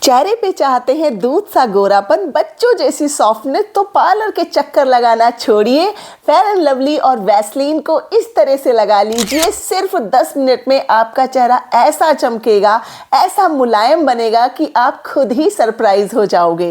चेहरे पे चाहते हैं दूध सा गोरापन, बच्चों जैसी सॉफ्टनेस, तो पार्लर के चक्कर लगाना छोड़िए। फेयर एंड लवली और वैसलीन को इस तरह से लगा लीजिए, सिर्फ 10 मिनट में आपका चेहरा ऐसा चमकेगा, ऐसा मुलायम बनेगा कि आप खुद ही सरप्राइज हो जाओगे।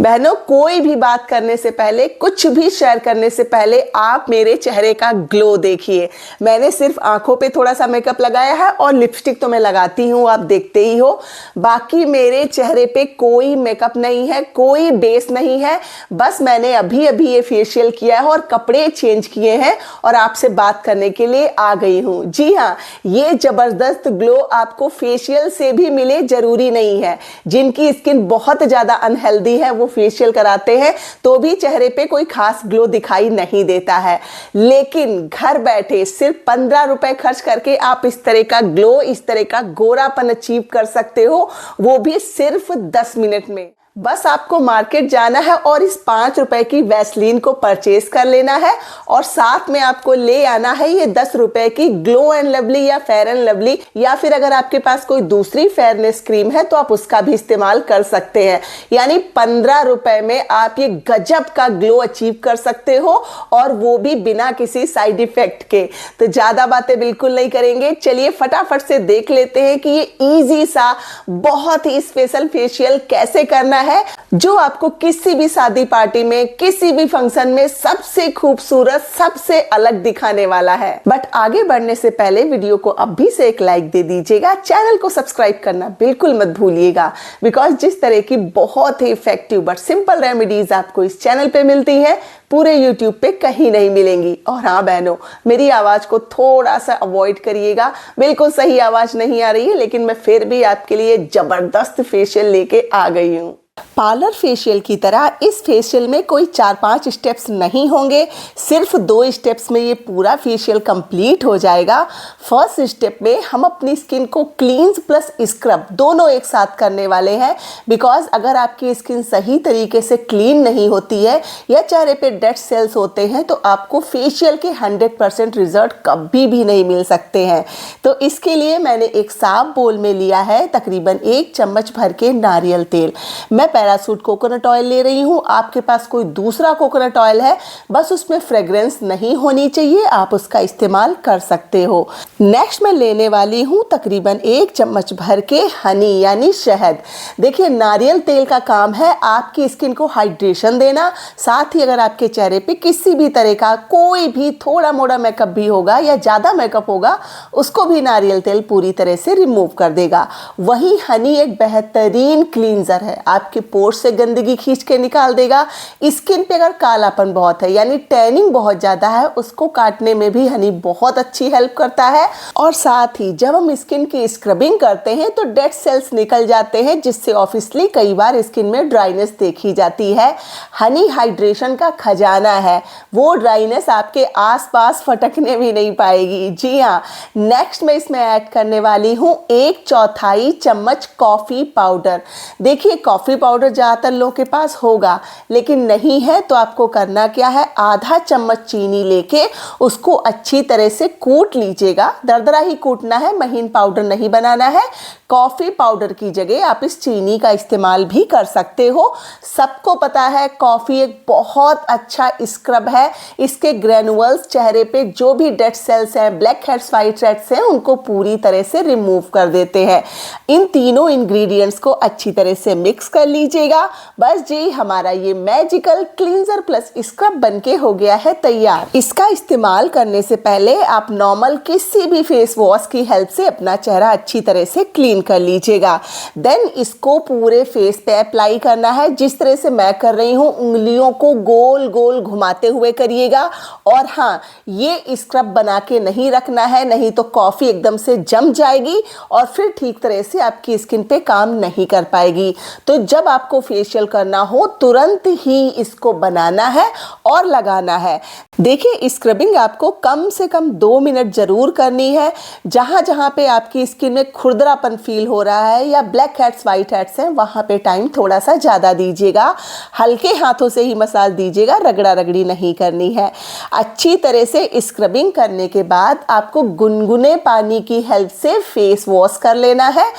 बहनों, कोई भी बात करने से पहले, कुछ भी शेयर करने से पहले आप मेरे चेहरे का ग्लो देखिए। मैंने सिर्फ आंखों पे थोड़ा सा मेकअप लगाया है और लिपस्टिक तो मैं लगाती हूँ, आप देखते ही हो। बाकी मेरे चेहरे पे कोई मेकअप नहीं है, कोई बेस नहीं है। बस मैंने अभी अभी ये फेशियल किया है और कपड़े चेंज किए हैं और आपसे बात करने के लिए आ गई हूँ। जी हाँ, ये जबरदस्त ग्लो आपको फेशियल से भी मिले जरूरी नहीं है। जिनकी स्किन बहुत ज्यादा अनहेल्दी है वो फेशियल कराते हैं तो भी चेहरे पे कोई खास ग्लो दिखाई नहीं देता है। लेकिन घर बैठे सिर्फ 15 रुपए खर्च करके आप इस तरह का ग्लो, इस तरह का गोरापन अचीव कर सकते हो, वो भी सिर्फ 10 मिनट में। बस आपको मार्केट जाना है और इस 5 रुपए की वैसलीन को परचेज कर लेना है और साथ में आपको ले आना है ये 10 रुपए की ग्लो एंड लवली या फेयर एंड लवली, या फिर अगर आपके पास कोई दूसरी फेयरनेस क्रीम है तो आप उसका भी इस्तेमाल कर सकते हैं। यानी 15 रुपए में आप ये गजब का ग्लो अचीव कर सकते हो और वो भी बिना किसी साइड इफेक्ट के। तो ज्यादा बातें बिल्कुल नहीं करेंगे, चलिए फटाफट से देख लेते हैं कि ये इजी सा बहुत ही स्पेशल फेशियल कैसे करना है, जो आपको किसी भी शादी पार्टी में, किसी भी फंक्शन में सबसे खूबसूरत, सबसे अलग दिखाने वाला है। बट आगे बढ़ने से पहले वीडियो को अभी से एक लाइक दे दीजिएगा, चैनल को सब्सक्राइब करना बिल्कुल मत भूलिएगा। बिकॉज जिस तरह की बहुत ही इफेक्टिव बट सिंपल रेमेडीज आपको इस चैनल पे मिलती है, पूरे YouTube पे कहीं नहीं मिलेंगी। और हाँ बहनों, मेरी आवाज को थोड़ा सा अवॉइड करिएगा, बिल्कुल सही आवाज नहीं आ रही है, लेकिन मैं फिर भी आपके लिए जबरदस्त फेशियल लेके आ गई हूँ। पार्लर फेशियल की तरह इस फेशियल में कोई 4-5 स्टेप्स नहीं होंगे, सिर्फ 2 स्टेप्स में ये पूरा फेशियल कंप्लीट हो जाएगा। फर्स्ट स्टेप में हम अपनी स्किन को क्लींस प्लस स्क्रब दोनों एक साथ करने वाले हैं। बिकॉज अगर आपकी स्किन सही तरीके से क्लीन नहीं होती है या चेहरे पे डेड सेल्स होते हैं तो आपको फेशियल के 100% रिजल्ट कभी भी नहीं मिल सकते हैं। तो इसके लिए मैंने एक साफ बोल में लिया है तकरीबन 1 चम्मच भर के नारियल तेल। मैं पैरासूट कोकोनट ऑयल ले रही हूँ, आपके पास कोई दूसरा कोकोनट ऑयल है, बस उसमें फ्रेग्रेंस नहीं होनी चाहिए, आप उसका इस्तेमाल कर सकते हो। नेक्स्ट मैं लेने वाली हूँ तकरीबन 1 चम्मच भर के हनी यानी शहद। देखिए, नारियल तेल का काम है आपकी स्किन को हाइड्रेशन देना, साथ ही अगर आपके चेहरे पे किसी भी तरह का कोई भी थोड़ा मोड़ा मेकअप भी होगा या ज़्यादा मेकअप होगा, उसको भी नारियल तेल पूरी तरह से रिमूव कर देगा। वही हनी एक बेहतरीन क्लींजर है, आपके पोर्स से गंदगी खींच के निकाल देगा। स्किन पे अगर कालापन बहुत है यानी टैनिंग बहुत ज्यादा है, उसको काटने में भी हनी बहुत अच्छी हेल्प करता है। और साथ ही जब हम स्किन की स्क्रबिंग करते हैं तो डेड सेल्स निकल जाते हैं, जिससे ऑब्वियसली कई बार स्किन में ड्राइनेस देखी जाती है। हनी हाइड्रेशन का खजाना है, वो ड्राइनेस आपके आसपास फटकने भी नहीं पाएगी। जी हाँ, नेक्स्ट मैं इसमें ऐड करने वाली हूँ 1/4 चम्मच कॉफी पाउडर। देखिए, कॉफी पाउडर ज्यादातर लोगों के पास होगा, लेकिन नहीं है तो आपको करना क्या है, आधा चम्मच चीनी लेके उसको अच्छी तरह से कूट लीजिएगा। दरदरा ही कूटना है, महीन पाउडर नहीं बनाना है। कॉफी पाउडर की जगह आप इस चीनी का इस्तेमाल भी कर सकते हो। सबको पता है कॉफी एक बहुत अच्छा स्क्रब है, इसके ग्रेनुअल्स चेहरे पे जो भी डेड सेल्स हैं, ब्लैक हेड्स, व्हाइट हेड्स हैं, उनको पूरी तरह से रिमूव कर देते हैं। इन तीनों इंग्रेडिएंट्स को अच्छी तरह से मिक्स कर लीजिएगा। बस जी, हमारा ये मैजिकल क्लींजर प्लस स्क्रब बनके हो गया है तैयार। इसका इस्तेमाल करने से पहले आप नॉर्मल किसी भी फेस वॉश की हेल्प से अपना चेहरा अच्छी तरह से क्लीन कर लीजिएगा। देन इसको पूरे फेस पे अप्लाई करना है, जिस तरह से मैं कर रही हूँ। उंगलियों को गोल गोल घुमाते हुए करिएगा। और हाँ, ये स्क्रब बना के नहीं रखना है, नहीं तो कॉफी एकदम से जम जाएगी और फिर ठीक तरह से आपकी स्किन पे काम नहीं कर पाएगी। तो जब आपको फेशियल करना हो तुरंत ही इसको बनाना है और लगाना है। देखिए, स्क्रबिंग आपको कम से कम 2 मिनट जरूर करनी है। जहां जहां पे आपकी स्किन में खुरदरापन फील हो रहा है या ब्लैक हेड्स, व्हाइट हेड्स हैं, वहां पे टाइम थोड़ा सा ज्यादा दीजिएगा। हल्के हाथों से ही मसाज दीजिएगा, रगड़ा रगड़ी नहीं करनी है। अच्छी तरह से स्क्रबिंग करने के बाद आपको गुनगुने पानी की हेल्प से फेस वॉश कर लेना है।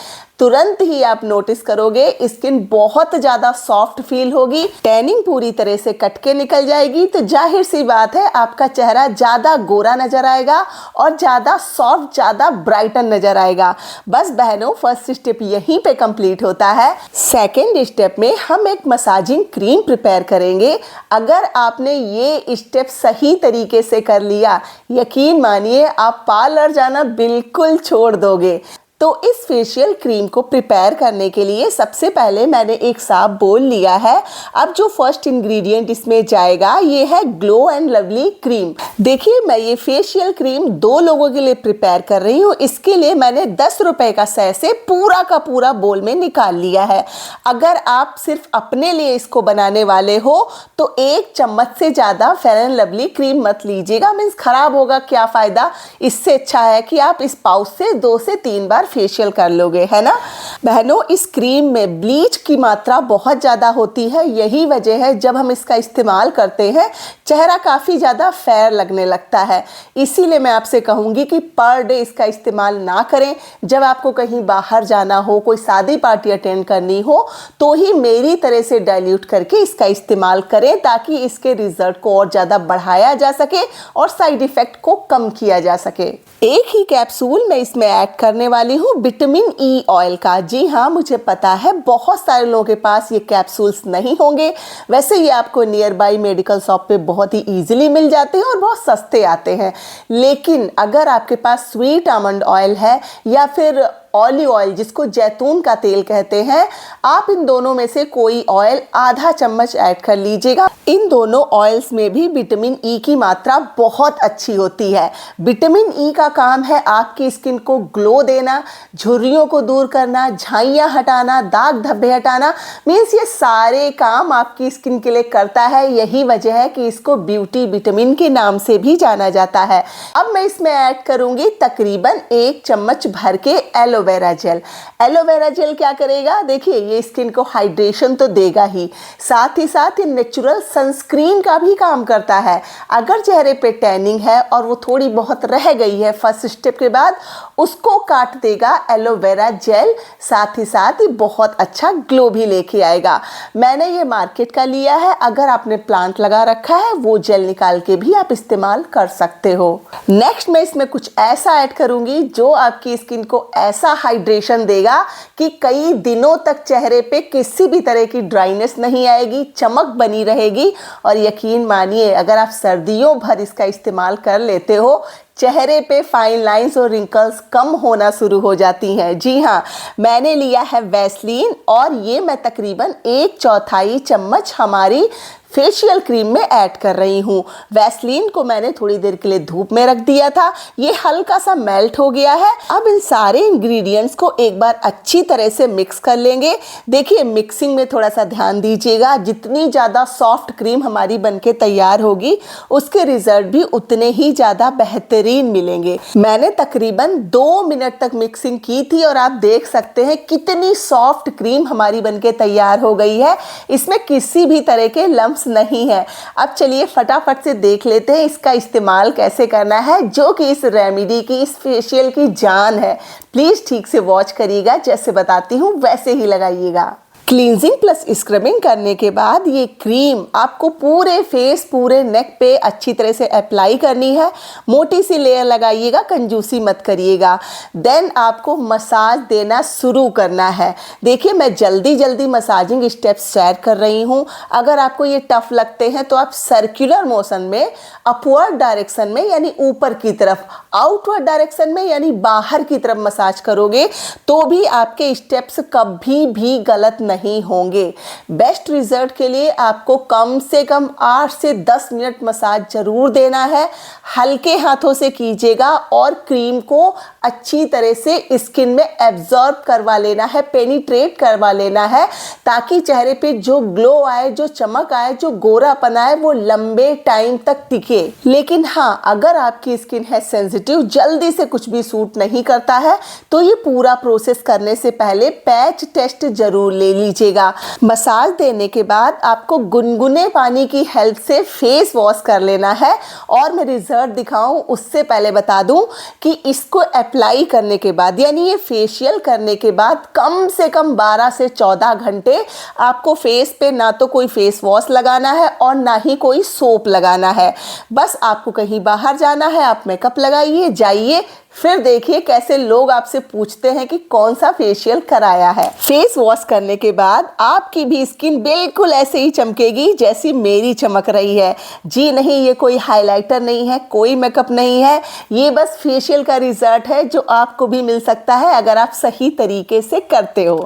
तुरंत ही आप नोटिस करोगे स्किन बहुत ज्यादा सॉफ्ट फील होगी, टैनिंग पूरी तरह से कट के निकल जाएगी। तो जाहिर सी बात है आपका चेहरा ज्यादा गोरा नजर आएगा और ज्यादा सॉफ्ट, ज्यादा ब्राइटन नजर आएगा। बस बहनों, फर्स्ट स्टेप यहीं पे कंप्लीट होता है। सेकेंड स्टेप में हम एक मसाजिंग क्रीम प्रिपेयर करेंगे। अगर आपने ये स्टेप सही तरीके से कर लिया, यकीन मानिए आप पार्लर जाना बिल्कुल छोड़ दोगे। तो इस फेशियल क्रीम को प्रिपेयर करने के लिए सबसे पहले मैंने एक साफ बोल लिया है। अब जो फर्स्ट इंग्रेडिएंट इसमें जाएगा ये है ग्लो एंड लवली क्रीम। देखिए, मैं ये फेशियल क्रीम 2 लोगों के लिए प्रिपेयर कर रही हूँ। इसके लिए मैंने 10 रुपए का सैशे पूरा का पूरा बोल में निकाल लिया है। अगर आप सिर्फ अपने लिए इसको बनाने वाले हो तो 1 चम्मच से ज़्यादा फेयर एंड लवली क्रीम मत लीजिएगा, मीन्स खराब होगा, क्या फ़ायदा। इससे अच्छा है कि आप इस पाउच से 2 से 3 बार फेशियल कर लोगे, है ना। बहनों, इस क्रीम में ब्लीच की मात्रा बहुत ज़्यादा होती है। यही वजह है जब हम इसका इस्तेमाल करते हैं चेहरा काफ़ी ज़्यादा फेयर लगने लगता है। इसीलिए मैं आपसे कहूँगी कि पर डे इसका इस्तेमाल ना करें। जब आपको कहीं बाहर जाना हो, कोई शादी पार्टी अटेंड करनी हो, तो ही मेरी तरह से डाइल्यूट करके इसका इस्तेमाल करें, ताकि इसके रिजल्ट को और ज़्यादा बढ़ाया जा सके और साइड इफ़ेक्ट को कम किया जा सके। एक ही कैप्सूल मैं इसमें ऐड करने वाली हूँ विटामिन ई ऑयल का। जी हाँ, मुझे पता है बहुत सारे लोगों के पास ये कैप्सूल्स नहीं होंगे। वैसे ये आपको नियर बाई मेडिकल शॉप पे बहुत ही इजीली मिल जाते हैं और बहुत सस्ते आते हैं। लेकिन अगर आपके पास स्वीट आमंड ऑयल है या फिर ऑलिव ऑयल, जिसको जैतून का तेल कहते हैं, आप इन दोनों में से कोई ऑयल आधा चम्मच ऐड कर लीजिएगा। इन दोनों ऑयल्स में भी विटामिन ई की मात्रा बहुत अच्छी होती है। विटामिन ई का काम है आपकी स्किन को ग्लो देना, झुर्रियों को दूर करना, झाइयाँ हटाना, दाग धब्बे हटाना, मीन्स ये सारे काम आपकी स्किन के लिए करता है। यही वजह है कि इसको ब्यूटी विटामिन के नाम से भी जाना जाता है। अब मैं इसमें ऐड करूंगी तकरीबन 1 चम्मच भर के एलोवेरा जेल। एलोवेरा जेल क्या करेगा? देखिए, ये स्किन को हाइड्रेशन तो देगा ही, साथ ही साथ ये नेचुरल सनस्क्रीन का भी काम करता है। अगर चेहरे पे टैनिंग है और वो थोड़ी बहुत रह गई है फर्स्ट स्टेप के बाद, उसको काट देगा एलोवेरा जेल। साथ ही साथ ये बहुत अच्छा ग्लो भी लेके आएगा। मैंने ये मार्केट का लिया है। अगर आपने प्लांट लगा रखा है, वो जेल निकाल के भी आप इस्तेमाल कर सकते हो। नेक्स्ट मैं इसमें कुछ ऐसा ऐड करूंगी जो आपकी स्किन को ऐसा हाइड्रेशन देगा कि कई दिनों तक चेहरे पे किसी भी तरह की ड्राइनेस नहीं आएगी, चमक बनी रहेगी। और यकीन मानिए, अगर आप सर्दियों भर इसका इस्तेमाल कर लेते हो, चेहरे पे फाइन लाइंस और रिंकल्स कम होना शुरू हो जाती हैं। जी हाँ, मैंने लिया है वैसलीन और ये मैं तकरीबन 1/4 चम्मच हमारी फेशियल क्रीम में ऐड कर रही हूँ। वैसलीन को मैंने थोड़ी देर के लिए धूप में रख दिया था, ये हल्का सा मेल्ट हो गया है। अब इन सारे इंग्रेडिएंट्स को एक बार अच्छी तरह से मिक्स कर लेंगे। देखिए, मिक्सिंग में थोड़ा सा ध्यान दीजिएगा। जितनी ज़्यादा सॉफ्ट क्रीम हमारी बनके तैयार होगी, उसके रिजल्ट भी उतने ही ज़्यादा बेहतरीन मिलेंगे। मैंने तकरीबन 2 मिनट तक मिक्सिंग की थी और आप देख सकते हैं कितनी सॉफ्ट क्रीम हमारी बनके तैयार हो गई है। इसमें किसी भी तरह के लम्स नहीं है। अब चलिए फटाफट से देख लेते हैं इसका इस्तेमाल कैसे करना है, जो कि इस रेमेडी की, इस फेशियल की जान है। प्लीज ठीक से वॉच करिएगा, जैसे बताती हूँ वैसे ही लगाइएगा। क्लींजिंग प्लस स्क्रबिंग करने के बाद ये क्रीम आपको पूरे फेस, पूरे नेक पे अच्छी तरह से अप्लाई करनी है। मोटी सी लेयर लगाइएगा, कंजूसी मत करिएगा। देन आपको मसाज देना शुरू करना है। देखिए, मैं जल्दी जल्दी मसाजिंग स्टेप्स शेयर कर रही हूँ। अगर आपको ये टफ लगते हैं तो आप सर्कुलर मोशन में, अपवर्ड डायरेक्शन में यानी ऊपर की तरफ, आउटवर्ड डायरेक्शन में यानी बाहर की तरफ मसाज करोगे तो भी आपके स्टेप्स कभी भी गलत नहीं होंगे। बेस्ट रिजल्ट के लिए आपको कम से कम 8 से 10 मिनट मसाज जरूर देना है। हल्के हाथों से कीजिएगा और क्रीम को अच्छी तरह से स्किन में एब्जॉर्ब करवा लेना है, पेनिट्रेट करवा लेना है, ताकि चेहरे पे जो ग्लो आए, जो चमक आए, जो गोरापन आए, वो लंबे टाइम तक टिके। लेकिन हाँ, अगर आपकी स्किन है सेंसिटिव, जल्दी से कुछ भी सूट नहीं करता है, तो ये पूरा प्रोसेस करने से पहले पैच टेस्ट जरूर ले लीजिएगा। मसाज देने के बाद आपको गुनगुने पानी की हेल्प से फेस वॉश कर लेना है। और मैं रिजल्ट दिखाऊं उससे पहले बता दूं कि इसको अप्लाई करने के बाद यानी ये फेशियल करने के बाद कम से कम 12 से 14 घंटे आपको फेस पे ना तो कोई फेस वॉश लगाना है और ना ही कोई सोप लगाना है। बस आपको कहीं बाहर जाना है, आप मेकअप लगाइए, जाइए, फिर देखिए कैसे लोग आपसे पूछते हैं कि कौन सा फेशियल कराया है। फेस वॉश करने के बाद आपकी भी स्किन बिल्कुल ऐसे ही चमकेगी जैसी मेरी चमक रही है। जी नहीं, ये कोई हाइलाइटर नहीं है, कोई मेकअप नहीं है, ये बस फेशियल का रिजल्ट है जो आपको भी मिल सकता है अगर आप सही तरीके से करते हो।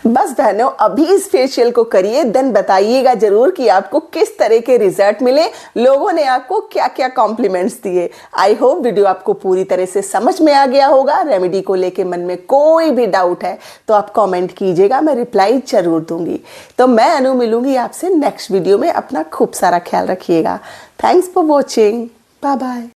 बस बहनों, अभी इस फेशियल को करिए, देन बताइएगा जरूर कि आपको किस तरह के रिजल्ट मिले, लोगों ने आपको क्या क्या कॉम्प्लीमेंट्स दिए। आई होप वीडियो आपको पूरी तरह से समझ में आ गया होगा। रेमेडी को लेके मन में कोई भी डाउट है तो आप कमेंट कीजिएगा, मैं रिप्लाई जरूर दूंगी। तो मैं अनु मिलूंगी आपसे नेक्स्ट वीडियो में। अपना खूब सारा ख्याल रखिएगा। Thanks for watching. Bye bye.